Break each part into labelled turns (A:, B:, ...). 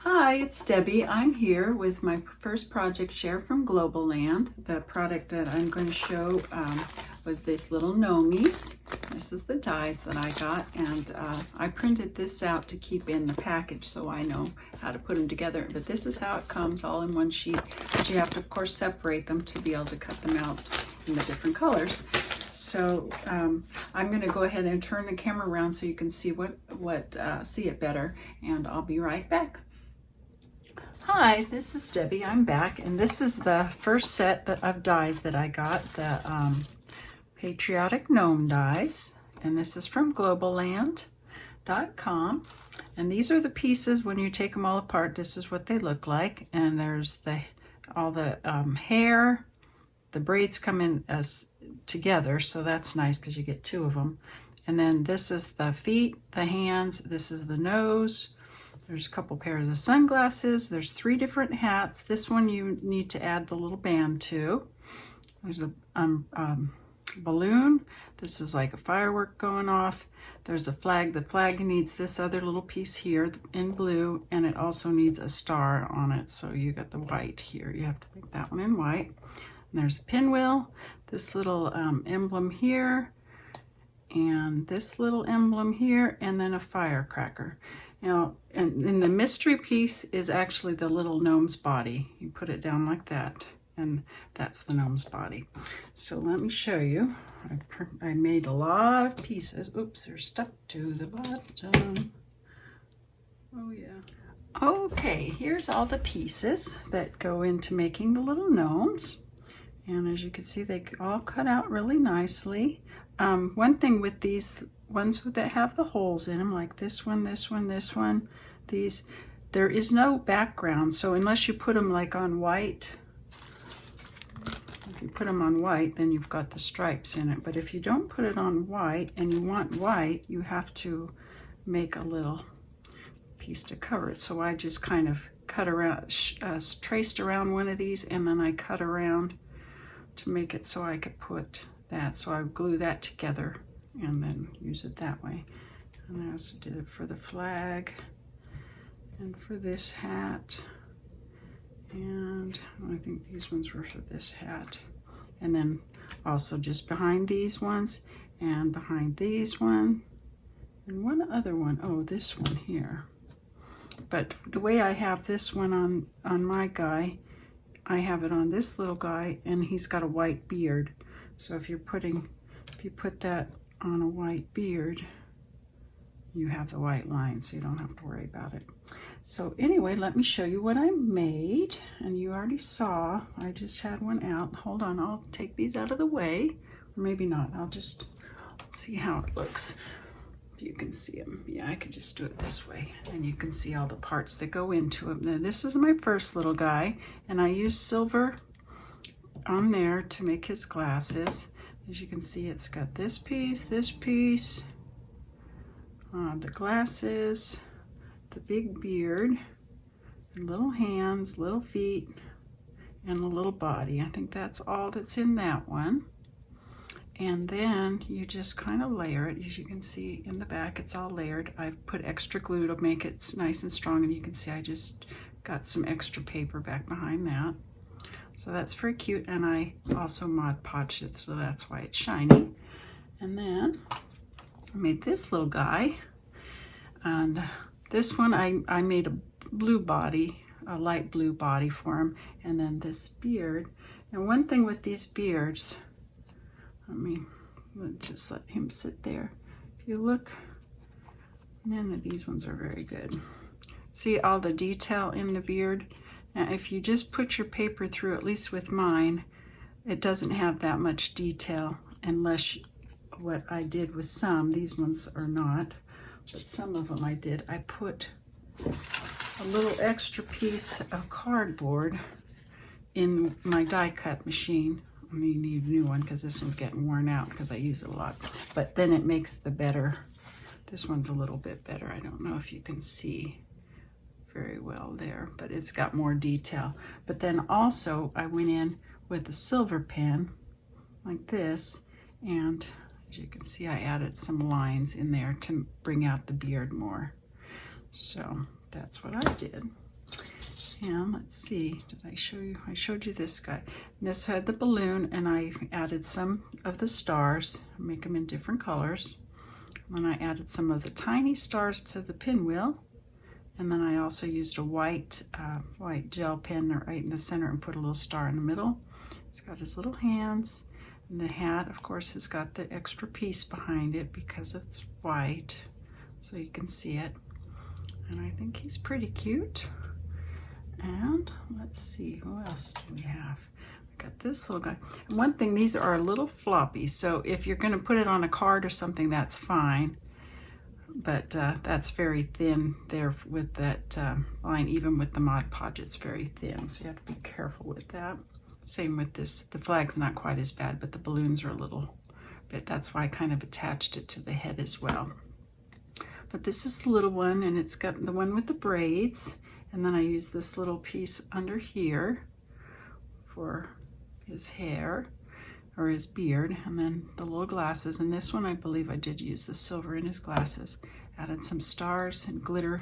A: Hi, it's Debbie. I'm here with my first project share from GlobleLand. The product that I'm going to show was this little Gnomies. This is the dies that I got, and I printed this out to keep in the package so I know how to put them together. But this is how it comes, all in one sheet. But you have to, of course, separate them to be able to cut them out in the different colors. So I'm going to go ahead and turn the camera around so you can see see it better, and I'll be right back. Hi, this is Debbie. I'm back, and this is the first set of dies that I got, the Patriotic Gnome dies, and this is from GlobleLand.com. And these are the pieces. When you take them all apart, this is what they look like. And there's all the hair. The braids come in as together, so that's nice because you get two of them. And then this is the feet, the hands. This is the nose. There's a couple pairs of sunglasses. There's 3 different hats. This one you need to add the little band to. There's a balloon. This is like a firework going off. There's a flag. The flag needs this other little piece here in blue, and it also needs a star on it. So you got the white here. You have to make that one in white. And there's a pinwheel, this little emblem here, and this little emblem here, and then a firecracker. Now, and the mystery piece is actually the little gnome's body. You put it down like that, and that's the gnome's body. So let me show you. I made a lot of pieces. Oops, they're stuck to the bottom. Oh yeah. Okay, here's all the pieces that go into making the little gnomes. And as you can see, they all cut out really nicely. One thing with these ones that have the holes in them, like this one, this one, this one, these, there is no background. So unless you put them like on white, if you put them on white, then you've got the stripes in it. But if you don't put it on white and you want white, you have to make a little piece to cover it. So I just kind of cut around, traced around one of these, and then I cut around to make it so I could put that. So I glue that together and then use it that way. And I also did it for the flag and for this hat, and I think these ones were for this hat, and then also just behind these ones and behind these one and one other one. Oh, this one here. But the way I have this one on my guy, I have it on this little guy, and he's got a white beard. So if you put that on a white beard, you have the white line, so you don't have to worry about it. So anyway, let me show you what I made. And you already saw, I just had one out. Hold on, I'll take these out of the way. Or maybe not, I'll just see how it looks. If you can see them. Yeah, I could just do it this way. And you can see all the parts that go into them. Now, this is my first little guy, and I used silver on there to make his glasses. As you can see, it's got this piece, the glasses, the big beard, little hands, little feet, and a little body. I think that's all that's in that one. And then you just kind of layer it. As you can see in the back, it's all layered. I've put extra glue to make it nice and strong, and you can see I just got some extra paper back behind that. So that's very cute, and I also Mod Podged it, so that's why it's shiny. And then I made this little guy, and this one I made a blue body, a light blue body for him, and then this beard. And one thing with these beards, let's just let him sit there. If you look, none of these ones are very good. See all the detail in the beard? Now, if you just put your paper through, at least with mine, it doesn't have that much detail, unless what I did with some, these ones are not, but some of them I did. I put a little extra piece of cardboard in my die cut machine. I mean, you need a new one because this one's getting worn out because I use it a lot. But then it makes the better. This one's a little bit better. I don't know if you can see very well there, but it's got more detail. But then also I went in with a silver pen like this, and as you can see, I added some lines in there to bring out the beard more. So that's what I did. And let's see, did I show you? I showed you this guy. And this had the balloon, and I added some of the stars, make them in different colors. And then I added some of the tiny stars to the pinwheel. And then I also used a white gel pen right in the center and put a little star in the middle. He's got his little hands. And the hat, of course, has got the extra piece behind it because it's white, so you can see it. And I think he's pretty cute. And let's see, who else do we have? We got this little guy. And one thing, these are a little floppy, so if you're going to put it on a card or something, that's fine. But that's very thin there with that line. Even with the Mod Podge, it's very thin, so you have to be careful with that. Same with this. The flag's not quite as bad, but the balloons are a little bit. That's why I kind of attached it to the head as well. But this is the little one, and it's got the one with the braids. And then I use this little piece under here for his hair or his beard, and then the little glasses. And this one, I believe I did use the silver in his glasses. Added some stars and glitter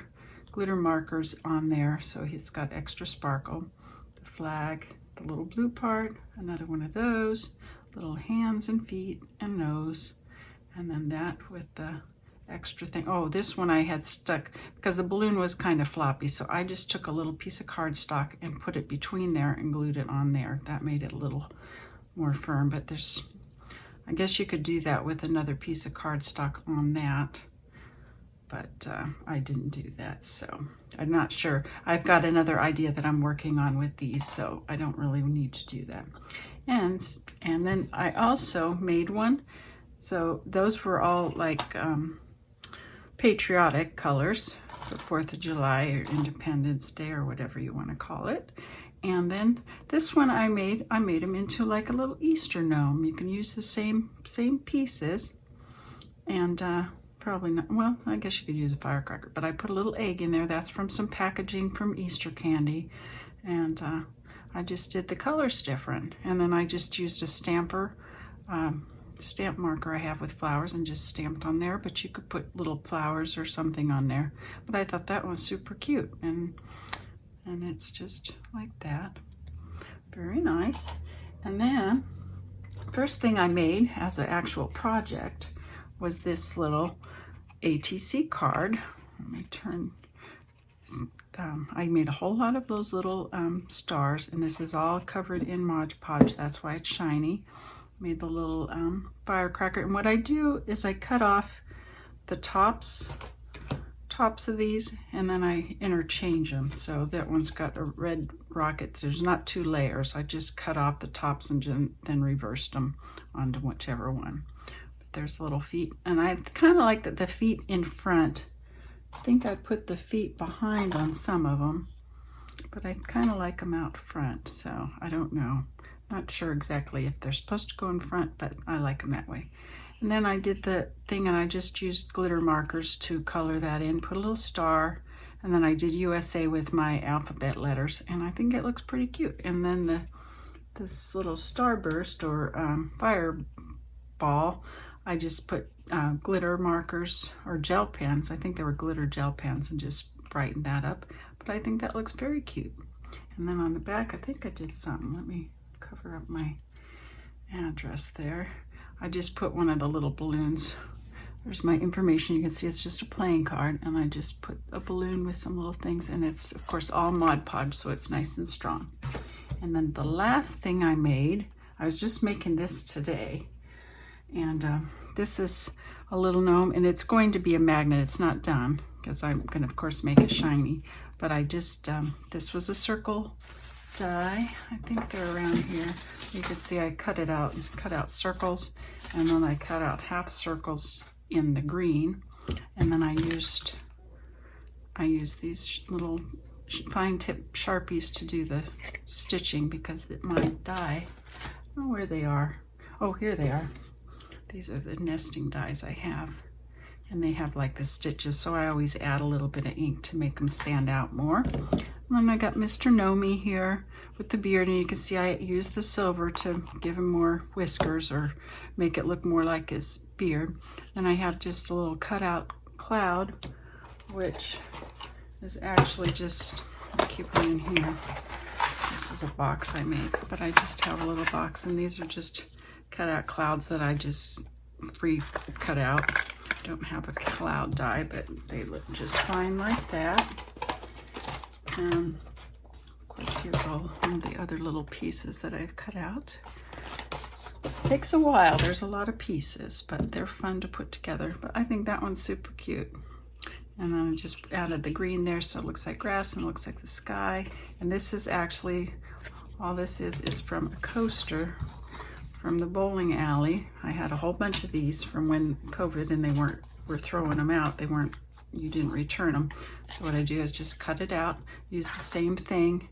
A: markers on there, so he's got extra sparkle. The flag, the little blue part, another one of those, little hands and feet and nose, and then that with the extra thing. Oh, this one I had stuck because the balloon was kind of floppy, so I just took a little piece of cardstock and put it between there and glued it on there. That made it a little more firm, but I guess you could do that with another piece of cardstock on that, but I didn't do that, so I'm not sure. I've got another idea that I'm working on with these, so I don't really need to do that. And then I also made one, so those were all like patriotic colors for 4th of July or Independence Day or whatever you want to call it. And then this one I made him into like a little Easter gnome. You can use the same pieces, and probably not, well, I guess you could use a firecracker, but I put a little egg in there. That's from some packaging from Easter candy, and I just did the colors different. And then I just used a stamp marker I have with flowers and just stamped on there, but you could put little flowers or something on there. But I thought that was super cute, and it's just like that. Very nice. And then first thing I made as an actual project was this little ATC card. Let me turn. I made a whole lot of those little stars, and this is all covered in Mod Podge. That's why it's shiny. Made the little firecracker, and what I do is I cut off the tops of these, and then I interchange them. So that one's got a red rocket. There's not 2 layers. I just cut off the tops and then reversed them onto whichever one. But there's little feet, and I kind of like the feet in front. I think I put the feet behind on some of them, but I kind of like them out front, so I don't know. Not sure exactly if they're supposed to go in front, but I like them that way. And then I did the thing, and I just used glitter markers to color that in, put a little star, and then I did USA with my alphabet letters, and I think it looks pretty cute. And then this little starburst or fireball, I just put glitter markers or gel pens. I think they were glitter gel pens, and just brightened that up. But I think that looks very cute. And then on the back, I think I did something. Let me cover up my address there. I just put one of the little balloons. There's my information. You can see it's just a playing card, and I just put a balloon with some little things, and it's of course all Mod Podge, so it's nice and strong. And then the last thing I made, I was just making this today, and this is a little gnome, and it's going to be a magnet. It's not done because I'm going to of course make it shiny, but I just this was a circle die. I think they're around here. You can see I cut out circles, and then I cut out half circles in the green, and then I used these little fine tip Sharpies to do the stitching, because my die, I don't know where they are. Oh, here they are. These are the nesting dies I have, and they have like the stitches, so I always add a little bit of ink to make them stand out more. And then I got Mr. Gnomey here with the beard, and you can see I used the silver to give him more whiskers or make it look more like his beard. Then I have just a little cutout cloud, which is actually just keep them in here. This is a box I made, but I just have a little box, and these are just cut out clouds that I just free cut out. I don't have a cloud die, but they look just fine like that. And of course, here's all of the other little pieces that I've cut out. Takes a while. There's a lot of pieces, but they're fun to put together. But I think that one's super cute. And then I just added the green there, so it looks like grass and it looks like the sky. And this is actually, all this is from a coaster from the bowling alley. I had a whole bunch of these from when COVID, and they were throwing them out. They weren't, you didn't return them. So what I do is just cut it out, use the same thing,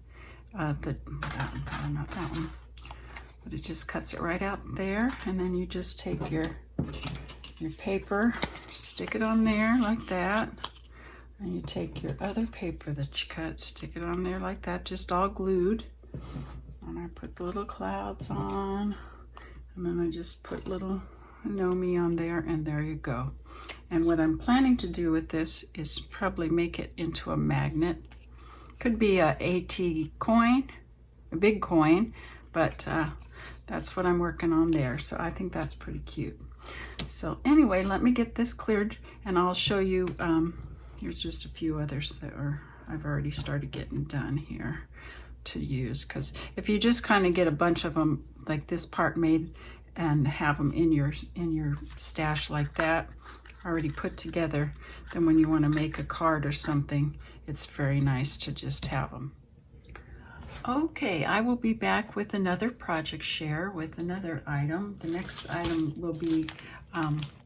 A: not that one, but it just cuts it right out there. And then you just take your paper, stick it on there like that. And you take your other paper that you cut, stick it on there like that, just all glued. And I put the little clouds on. And then I just put little Gnomey on there, and there you go. And what I'm planning to do with this is probably make it into a magnet. Could be a AT coin, a big coin, but that's what I'm working on there. So I think that's pretty cute. So anyway, let me get this cleared, and I'll show you. Here's just a few others that I've already started getting done here to use, because if you just kind of get a bunch of them like this part made and have them in your stash like that already put together, then when you want to make a card or something, it's very nice to just have them. Okay, I will be back with another project share with another item. The next item will be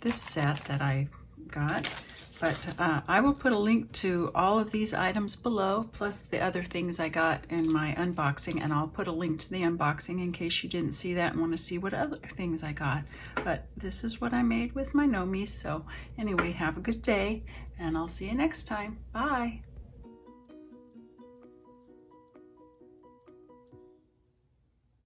A: this set that I got. But I will put a link to all of these items below, plus the other things I got in my unboxing, and I'll put a link to the unboxing in case you didn't see that and want to see what other things I got. But this is what I made with my Gnomies. So anyway, have a good day, and I'll see you next time. Bye.